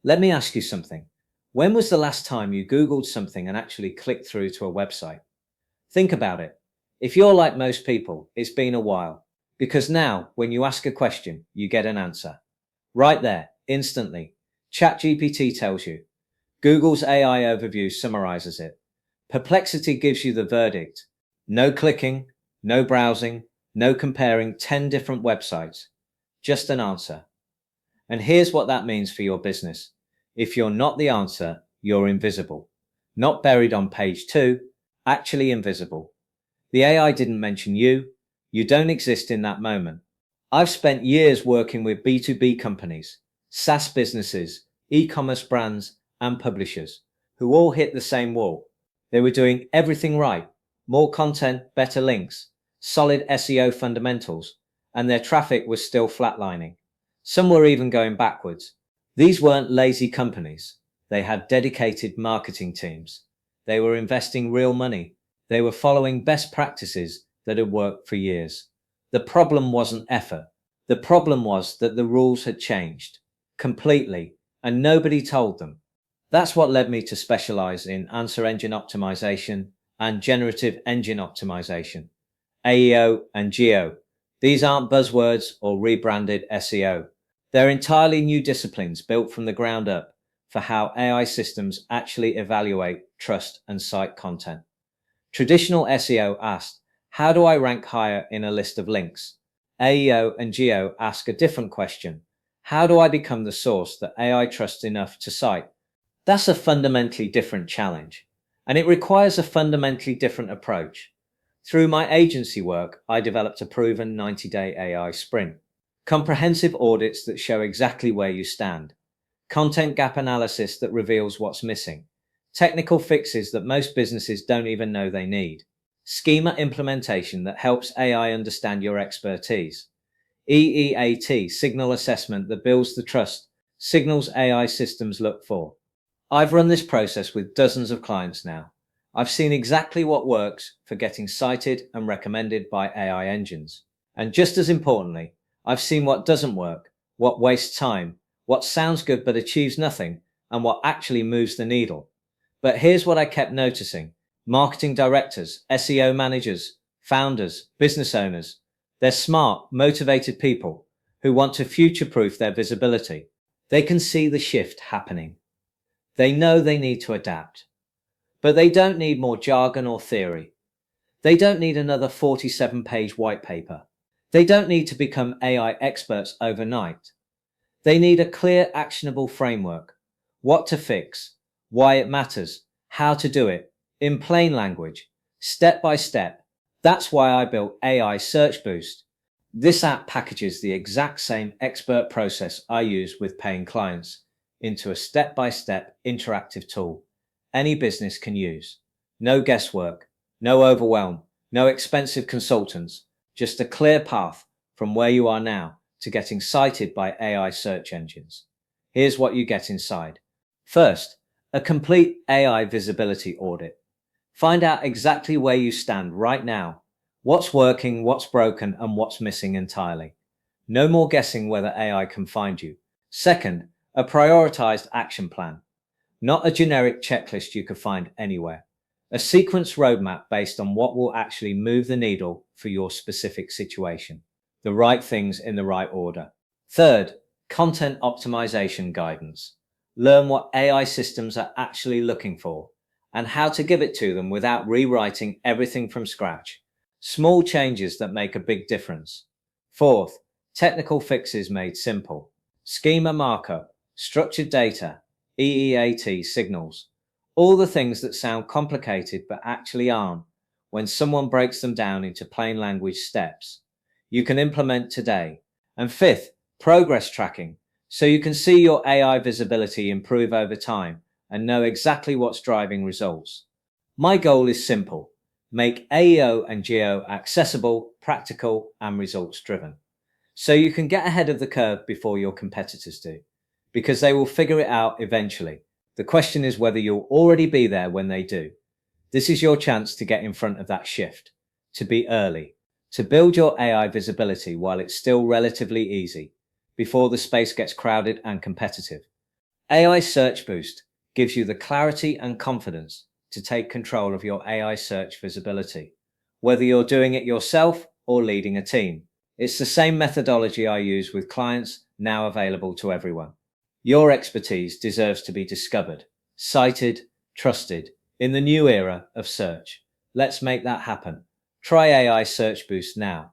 Let me ask you something. When was the last time you Googled something and actually clicked through to a website? Think about it. If you're like most people, it's been a while. Because now, when you ask a question, you get an answer. Right there, instantly. ChatGPT tells you. Google's AI overview summarizes it. Perplexity gives you the verdict. No clicking, no browsing, no comparing 10 different websites. Just an answer. And here's what that means for your business. If you're not the answer, you're invisible. Not buried on page 2, actually invisible. The AI didn't mention you. You don't exist in that moment. I've spent years working with B2B companies, SaaS businesses, e-commerce brands, and publishers who all hit the same wall. They were doing everything right. More content, better links, solid SEO fundamentals, and their traffic was still flatlining. Some were even going backwards. These weren't lazy companies. They had dedicated marketing teams. They were investing real money. They were following best practices that had worked for years. The problem wasn't effort. The problem was that the rules had changed completely, and nobody told them. That's what led me to specialize in answer engine optimization and generative engine optimization, AEO and GEO. These aren't buzzwords or rebranded SEO. They're entirely new disciplines built from the ground up for how AI systems actually evaluate, trust, and cite content. Traditional SEO asked, how do I rank higher in a list of links? AEO and GEO ask a different question. How do I become the source that AI trusts enough to cite? That's a fundamentally different challenge, and it requires a fundamentally different approach. Through my agency work, I developed a proven 90-day AI sprint. Comprehensive audits that show exactly where you stand. Content gap analysis that reveals what's missing. Technical fixes that most businesses don't even know they need. Schema implementation that helps AI understand your expertise. EEAT, signal assessment that builds the trust, signals AI systems look for. I've run this process with dozens of clients now. I've seen exactly what works for getting cited and recommended by AI engines. And just as importantly, I've seen what doesn't work, what wastes time, what sounds good but achieves nothing, and what actually moves the needle. But here's what I kept noticing. Marketing directors, SEO managers, founders, business owners, they're smart, motivated people who want to future-proof their visibility. They can see the shift happening. They know they need to adapt. But they don't need more jargon or theory. They don't need another 47-page white paper. They don't need to become AI experts overnight. They need a clear, actionable framework. What to fix, why it matters, how to do it, in plain language, step by step. That's why I built AI Search Boost. This app packages the exact same expert process I use with paying clients into a step-by-step interactive tool any business can use. No guesswork, no overwhelm, no expensive consultants, just a clear path from where you are now to getting cited by AI search engines. Here's what you get inside. First, a complete AI visibility audit. Find out exactly where you stand right now, what's working, what's broken, and what's missing entirely. No more guessing whether AI can find you. Second, a prioritized action plan. Not a generic checklist you could find anywhere. A sequence roadmap based on what will actually move the needle for your specific situation. The right things in the right order. Third, content optimization guidance. Learn what AI systems are actually looking for and how to give it to them without rewriting everything from scratch. Small changes that make a big difference. Fourth, technical fixes made simple. Schema markup, structured data, EEAT signals. All the things that sound complicated but actually aren't when someone breaks them down into plain language steps you can implement today. And fifth, progress tracking, so you can see your AI visibility improve over time and know exactly what's driving results. My goal is simple. Make AEO and GEO accessible, practical, and results driven. So you can get ahead of the curve before your competitors do, because they will figure it out eventually. The question is whether you'll already be there when they do. This is your chance to get in front of that shift, to be early, to build your AI visibility while it's still relatively easy, before the space gets crowded and competitive. AI Search Boost gives you the clarity and confidence to take control of your AI search visibility, whether you're doing it yourself or leading a team. It's the same methodology I use with clients, now available to everyone. Your expertise deserves to be discovered, cited, trusted in the new era of search. Let's make that happen. Try AI Search Boost now.